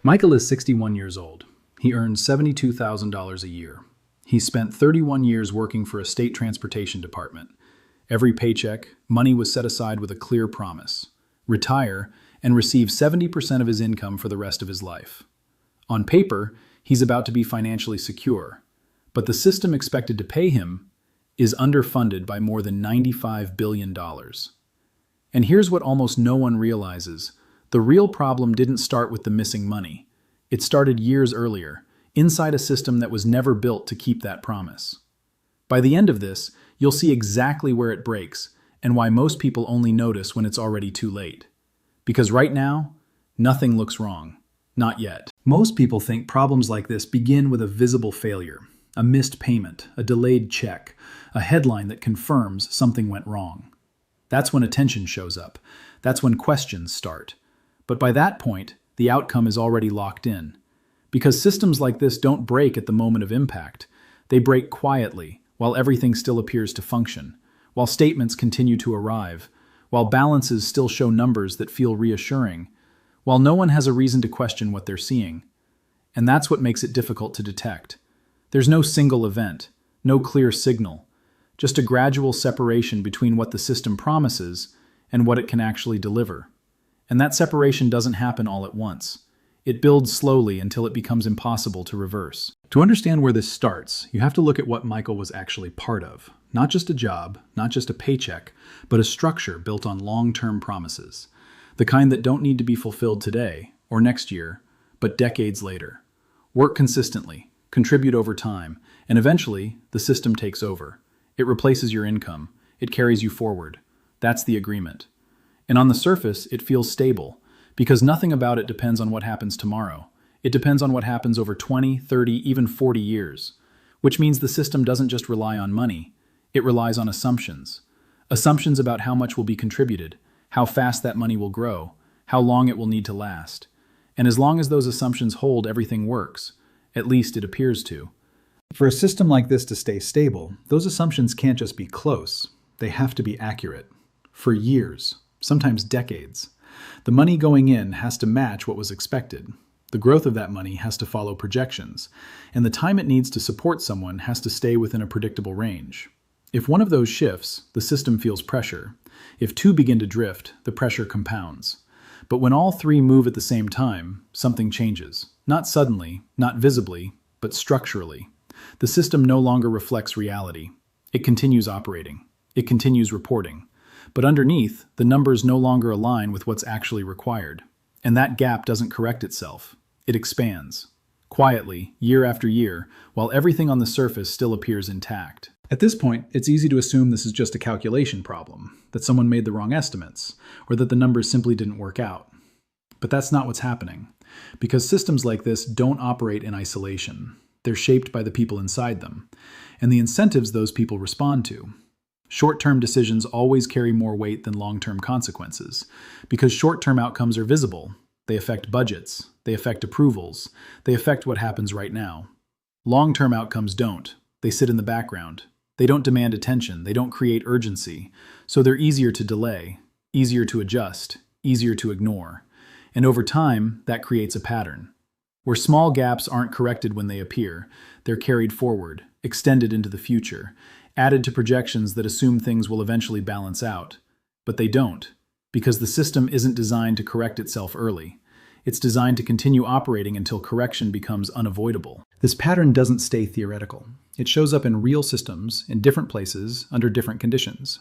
Michael is 61 years old. He earns $72,000 a year. He spent 31 years working for a state transportation department. Every paycheck, money was set aside with a clear promise: retire and receive 70% of his income for the rest of his life. On paper, he's about to be financially secure, but the system expected to pay him is underfunded by more than $95 billion. And here's what almost no one realizes. The real problem didn't start with the missing money. It started years earlier, inside a system that was never built to keep that promise. By the end of this, you'll see exactly where it breaks and why most people only notice when it's already too late. Because right now, nothing looks wrong. Not yet. Most people think problems like this begin with a visible failure, a missed payment, a delayed check, a headline that confirms something went wrong. That's when attention shows up. That's when questions start. But by that point, the outcome is already locked in. Because systems like this don't break at the moment of impact. They break quietly, while everything still appears to function, while statements continue to arrive, while balances still show numbers that feel reassuring, while no one has a reason to question what they're seeing. And that's what makes it difficult to detect. There's no single event, no clear signal, just a gradual separation between what the system promises and what it can actually deliver. And that separation doesn't happen all at once. It builds slowly until it becomes impossible to reverse. To understand where this starts, you have to look at what Michael was actually part of. Not just a job, not just a paycheck, but a structure built on long-term promises. The kind that don't need to be fulfilled today or next year, but decades later. Work consistently, contribute over time, and eventually the system takes over. It replaces your income. It carries you forward. That's the agreement. And on the surface, it feels stable, because nothing about it depends on what happens tomorrow. It depends on what happens over 20, 30, even 40 years. Which means the system doesn't just rely on money. It relies on assumptions. Assumptions about how much will be contributed, how fast that money will grow, how long it will need to last. And as long as those assumptions hold, everything works. At least it appears to. For a system like this to stay stable, those assumptions can't just be close. They have to be accurate. For years, sometimes decades. The money going in has to match what was expected. The growth of that money has to follow projections, and the time it needs to support someone has to stay within a predictable range. If one of those shifts, the system feels pressure. If two begin to drift, the pressure compounds. But when all three move at the same time, something changes. Not suddenly, not visibly, but structurally. The system no longer reflects reality. It continues operating. It continues reporting. But underneath, the numbers no longer align with what's actually required. And that gap doesn't correct itself. It expands. Quietly, year after year, while everything on the surface still appears intact. At this point, it's easy to assume this is just a calculation problem, that someone made the wrong estimates, or that the numbers simply didn't work out. But that's not what's happening, because systems like this don't operate in isolation. They're shaped by the people inside them, and the incentives those people respond to. Short-term decisions always carry more weight than long-term consequences, because short-term outcomes are visible. They affect budgets, they affect approvals, they affect what happens right now. Long-term outcomes don't. They sit in the background. They don't demand attention, they don't create urgency, so they're easier to delay, easier to adjust, easier to ignore. And over time, that creates a pattern. Where small gaps aren't corrected when they appear, they're carried forward, extended into the future, added to projections that assume things will eventually balance out. But they don't, because the system isn't designed to correct itself early. It's designed to continue operating until correction becomes unavoidable. This pattern doesn't stay theoretical. It shows up in real systems, in different places, under different conditions.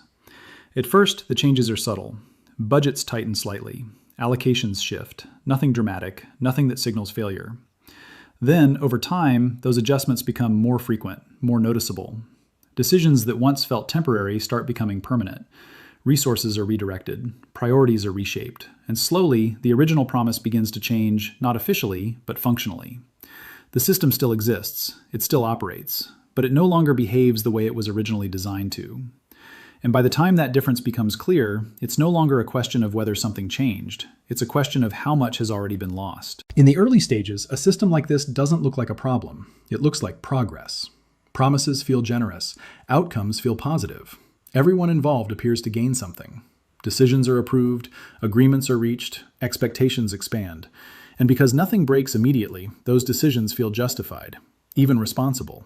At first, the changes are subtle. Budgets tighten slightly. Allocations shift. Nothing dramatic, nothing that signals failure. Then, over time, those adjustments become more frequent, more noticeable. Decisions that once felt temporary start becoming permanent. Resources are redirected, priorities are reshaped, and slowly, the original promise begins to change, not officially, but functionally. The system still exists, it still operates, but it no longer behaves the way it was originally designed to. And by the time that difference becomes clear, it's no longer a question of whether something changed. It's a question of how much has already been lost. In the early stages, a system like this doesn't look like a problem. It looks like progress. Promises feel generous. Outcomes feel positive. Everyone involved appears to gain something. Decisions are approved, agreements are reached, expectations expand. And because nothing breaks immediately, those decisions feel justified, even responsible.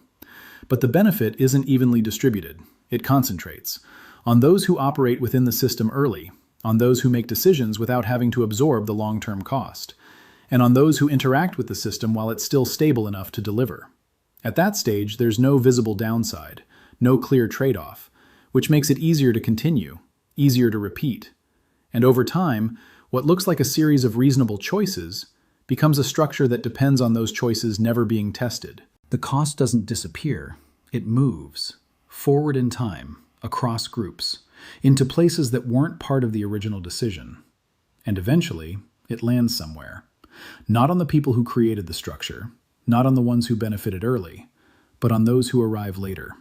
But the benefit isn't evenly distributed. It concentrates on those who operate within the system early, on those who make decisions without having to absorb the long-term cost, and on those who interact with the system while it's still stable enough to deliver. At that stage, there's no visible downside, no clear trade-off, which makes it easier to continue, easier to repeat. And over time, what looks like a series of reasonable choices becomes a structure that depends on those choices never being tested. The cost doesn't disappear, it moves, forward in time, across groups, into places that weren't part of the original decision. And eventually, it lands somewhere. Not on the people who created the structure, not on the ones who benefited early, but on those who arrive later.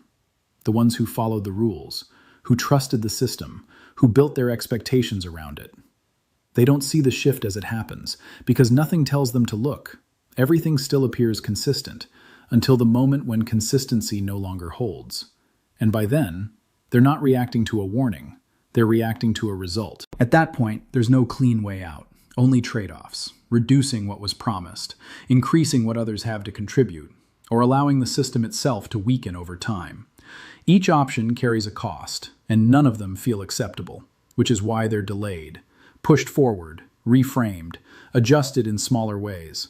The ones who followed the rules, who trusted the system, who built their expectations around it. They don't see the shift as it happens, because nothing tells them to look. Everything still appears consistent, until the moment when consistency no longer holds. And by then, they're not reacting to a warning, they're reacting to a result. At that point, there's no clean way out, only trade-offs, reducing what was promised, increasing what others have to contribute, or allowing the system itself to weaken over time. Each option carries a cost, and none of them feel acceptable, which is why they're delayed, pushed forward, reframed, adjusted in smaller ways.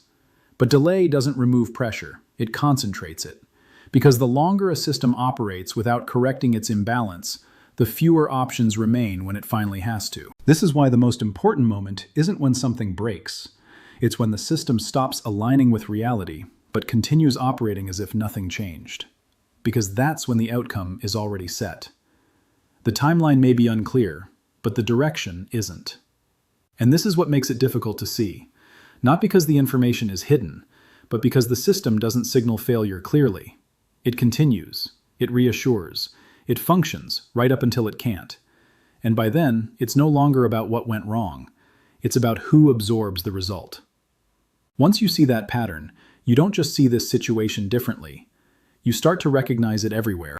But delay doesn't remove pressure, it concentrates it. Because the longer a system operates without correcting its imbalance, the fewer options remain when it finally has to. This is why the most important moment isn't when something breaks. It's when the system stops aligning with reality, but continues operating as if nothing changed. Because that's when the outcome is already set. The timeline may be unclear, but the direction isn't. And this is what makes it difficult to see. Not because the information is hidden, but because the system doesn't signal failure clearly. It continues, it reassures, it functions right up until it can't. And by then, it's no longer about what went wrong. It's about who absorbs the result. Once you see that pattern, you don't just see this situation differently. You start to recognize it everywhere.